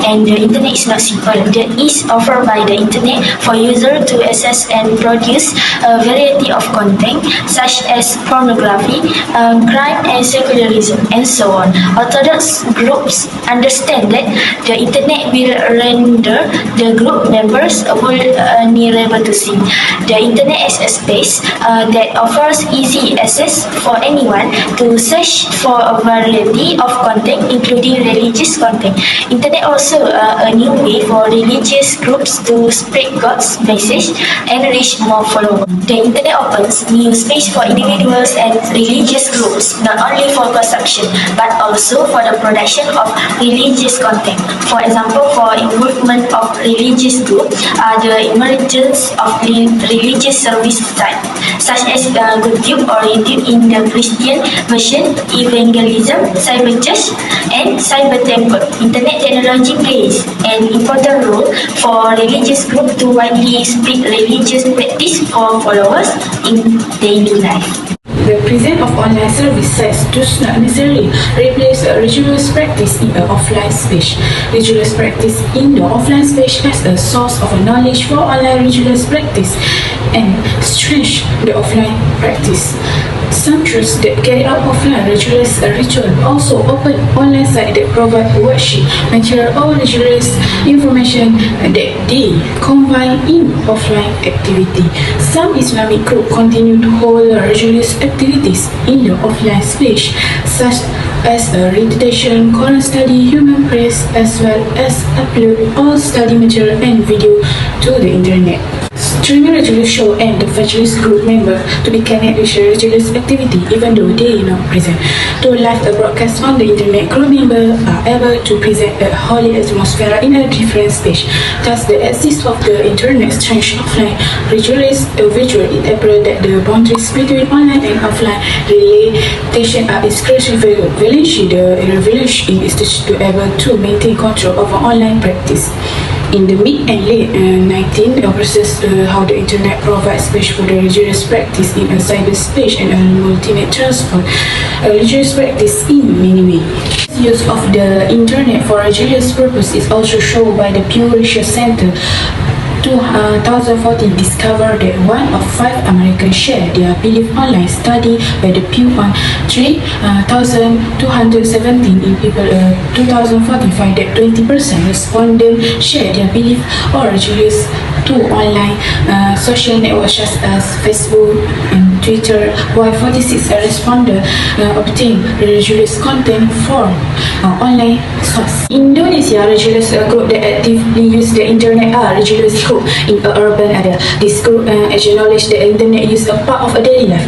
and the internet is not simple. The ease offered by the internet for users to access and produce a variety of content such as pornography, crime and secularism, and so on. Orthodox groups understand that the internet will render the group members vulnerable to sin. The internet is a space that offers easy access for anyone to search for a variety of content, including religious content. Internet also a new way for religious groups to spread God's message and reach more followers. The internet opens new space for individuals and religious groups, not only for consumption but also for the production of religious content. For example, for involvement of religious groups, the emergence of religious service sites such as YouTube or YouTube in the Christian version, evangelism, cyber church, and cyber temple. Internet technology plays an important role for religious groups to widely spread religious practice for followers in daily life. The presence of online service sites does not necessarily replace religious practice in an offline space. Religious practice in the offline space as a source of knowledge for online religious practice and strengthens the offline practice. Some churches that carry out offline religious ritual also open online sites that provide worship material or religious information that they combine in offline activity. Some Islamic groups continue to hold religious activities in the offline space, such as recitation, Quran study, human praise, as well as upload all study material and video to the internet. Streaming religious show and the evangelist group member to be connected with religious activity even though they are not present. To live a broadcast on the internet, group members are able to present a holy atmosphere in a different space. Thus, the existence of the internet strengthens offline religious virtual. It appears that the boundaries between online and offline relation are increasingly village. The revolution is to be able to maintain control over online practice. In the mid and late 19th process, how the internet provides space for the religious practice in a cyberspace and a multi-net transport religious practice in many ways. Use of the internet for religious purpose is also shown by the Pew Research Center 2014 discovered that 1 of 5 Americans share their belief online. Study by the Pew on 3,217 in people 2014 find that 20% respondents share their belief or religious to online social networks such as Facebook and Twitter, while 46 respondents obtain religious content from online source. Indonesia, religious group that actively use the internet are religious group in an urban area. This group acknowledge the internet use a part of a daily life.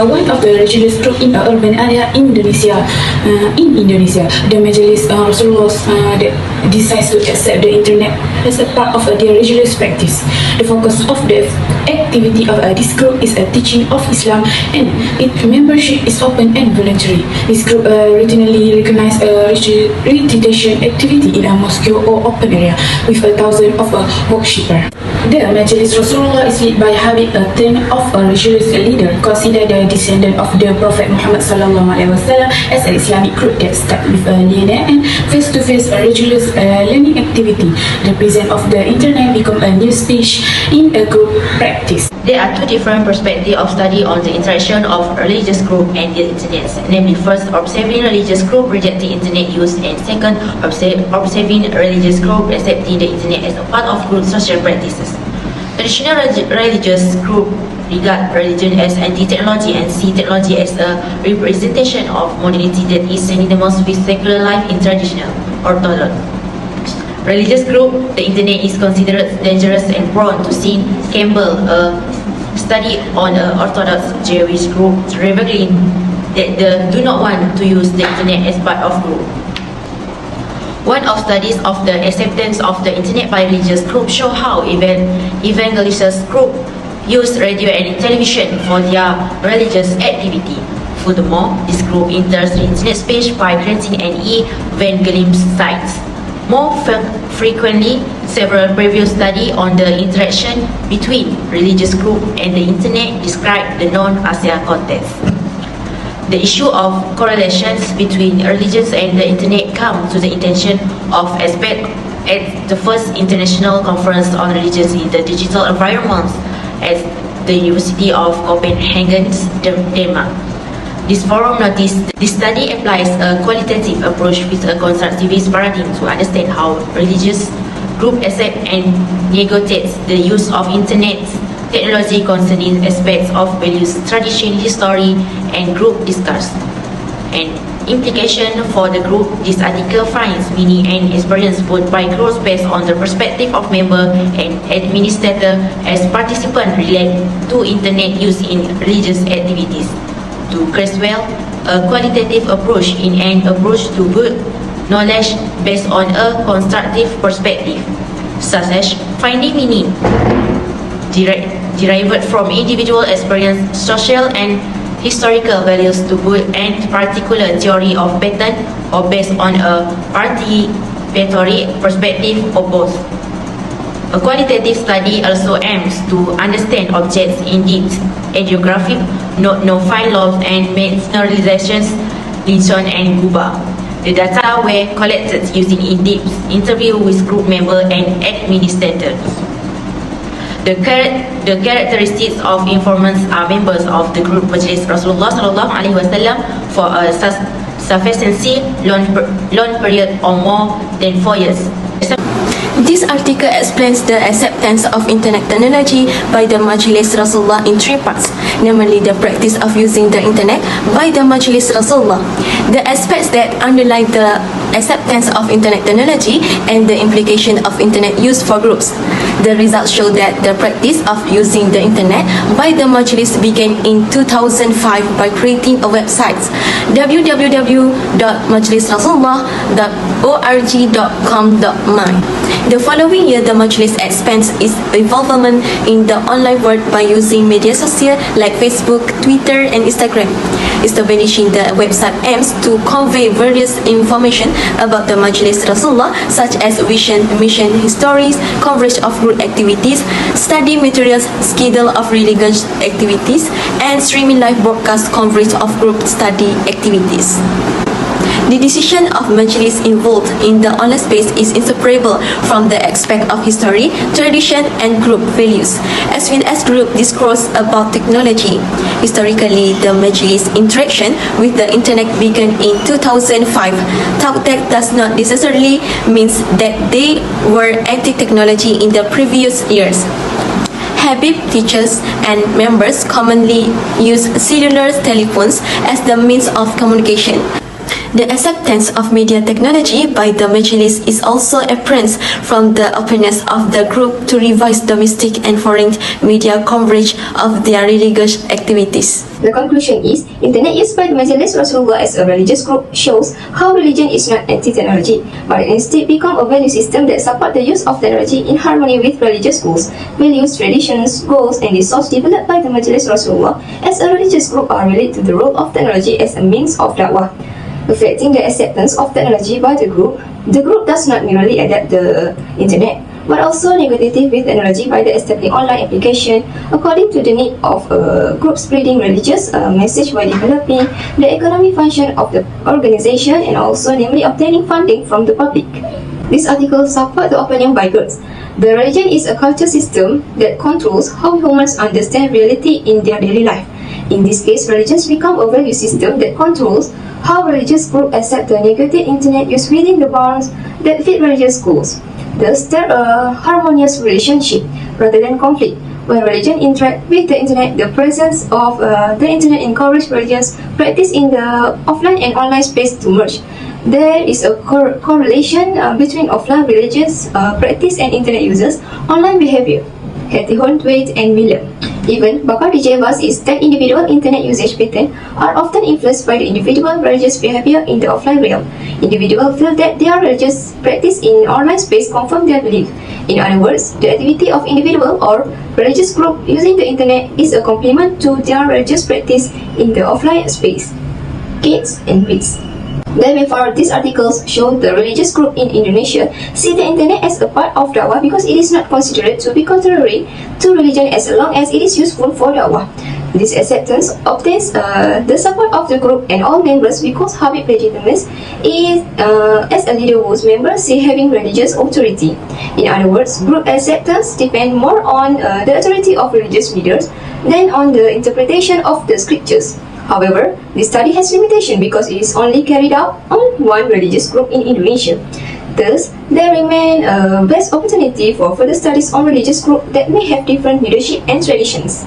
One of the religious group in an urban area, Indonesia, the Majelis Rasulullah that decides to accept the internet as a part of their religious practice. The focus of the activity of this group is a teaching of Islam, and its membership is open and voluntary. This group routinely recognize recitation activity in a mosque or open area with 1,000 of worshippers. The Majelis Rasulullah is led by Habib, a ten of a religious leader, considered the descendant of the Prophet Muhammad SAW as an Islamic group that starts with a linear and face-to-face religious learning activity. The presence of the internet become a new space in a group practice. There are two different perspectives of study on the interaction of religious group and the internet. Namely, first, observing religious group rejecting internet use, and second, observing religious group accepting the internet as a part of group social practices. Traditional religious group regard religion as anti-technology and see technology as a representation of modernity that is synonymous with secular life in traditional orthodox religious group. The internet is considered dangerous and prone to sin. Campbell, a study on an Orthodox Jewish group, revealing that they do not want to use the internet as part of group. One of studies of the acceptance of the internet by religious groups show how evangelist groups use radio and television for their religious activity. Furthermore, this group enters the internet space by creating an evangelism site. More frequently, several previous studies on the interaction between religious groups and the internet describe the non-ASEAN context. The issue of correlations between religions and the internet come to the attention of experts at the first International Conference on Religions in the Digital Environment at the University of Copenhagen, Denmark. This forum noticed this study applies a qualitative approach with a constructivist paradigm to understand how religious groups accept and negotiate the use of internet technology concerning aspects of values, tradition, history, and group discourse. And implication for the group, this article finds meaning and experience both by groups based on the perspective of member and administrator as participants relate to internet use in religious activities. To Creswell, a qualitative approach in an approach to good knowledge based on a constructive perspective, such as finding meaning derived from individual experience, social and historical values to good and particular theory of pattern, or based on a participatory perspective, or both. A qualitative study also aims to understand objects in depth, geographic, no-file laws, and marginalizations, Lincoln and Cuba. The data were collected using in-depth interview with group members and administrators. The characteristics of informants are members of the group Majlis Rasulullah SAW for a sufficiency long period or more than 4 years. This article explains the acceptance of internet technology by the Majlis Rasulullah in 3 parts, namely the practice of using the internet by the Majlis Rasulullah, the aspects that underlie the acceptance of internet technology, and the implication of internet use for groups. The results show that the practice of using the internet by the Majlis began in 2005 by creating a website www.majlisrasulullah.org.com.my. The following year, the Majlis expands its involvement in the online world by using media social like Facebook, Twitter, and Instagram. Establishing the website aims to convey various information about the Majlis Rasulullah, such as vision, mission, histories, coverage of group activities, study materials, schedule of religious activities, and streaming live broadcast coverage of group study activities. The decision of Majlis involved in the online space is inseparable from the aspect of history, tradition, and group values, as well as group discourse about technology. Historically, the Majlis interaction with the internet began in 2005. That does not necessarily mean that they were anti-technology in the previous years. Habib teachers and members commonly use cellular telephones as the means of communication. The acceptance of media technology by the Majlis is also apparent from the openness of the group to revise domestic and foreign media coverage of their religious activities. The conclusion is, internet use by the Majlis Rasulullah as a religious group shows how religion is not anti-technology, but instead become a value system that supports the use of technology in harmony with religious goals, values, traditions, goals, and resources developed by the Majlis Rasulullah as a religious group are related to the role of technology as a means of da'wah. Reflecting the acceptance of technology by the group does not merely adapt the internet, but also negotiated with technology by the establishing online application according to the need of a group spreading religious message by developing the economic function of the organization and also namely obtaining funding from the public. This article supports the opinion by groups. The religion is a culture system that controls how humans understand reality in their daily life. In this case, religions become a value system that controls how religious groups accept the negative internet use within the bounds that fit religious goals. Thus, there a harmonious relationship rather than conflict. When religion interact with the internet, the presence of the internet encourages religious practice in the offline and online space to merge. There is a correlation between offline religious practice and internet users' online behavior. Hetty-Hornthwaite and Miller. Even Bapa DJ Abbas is that individual internet usage patterns are often influenced by the individual religious behavior in the offline realm. Individuals feel that their religious practice in online space confirm their belief. In other words, the activity of individual or religious group using the internet is a complement to their religious practice in the offline space. Gates and Reeds. Therefore, these articles show the religious group in Indonesia see the internet as a part of da'wah because it is not considered to be contrary to religion as long as it is useful for da'wah. This acceptance obtains the support of the group and all members because Habib legitimates is as a leader whose members see having religious authority. In other words, group acceptance depends more on the authority of religious leaders than on the interpretation of the scriptures. However, this study has limitation because it is only carried out on one religious group in Indonesia. Thus, there remain a vast opportunity for further studies on religious groups that may have different leadership and traditions.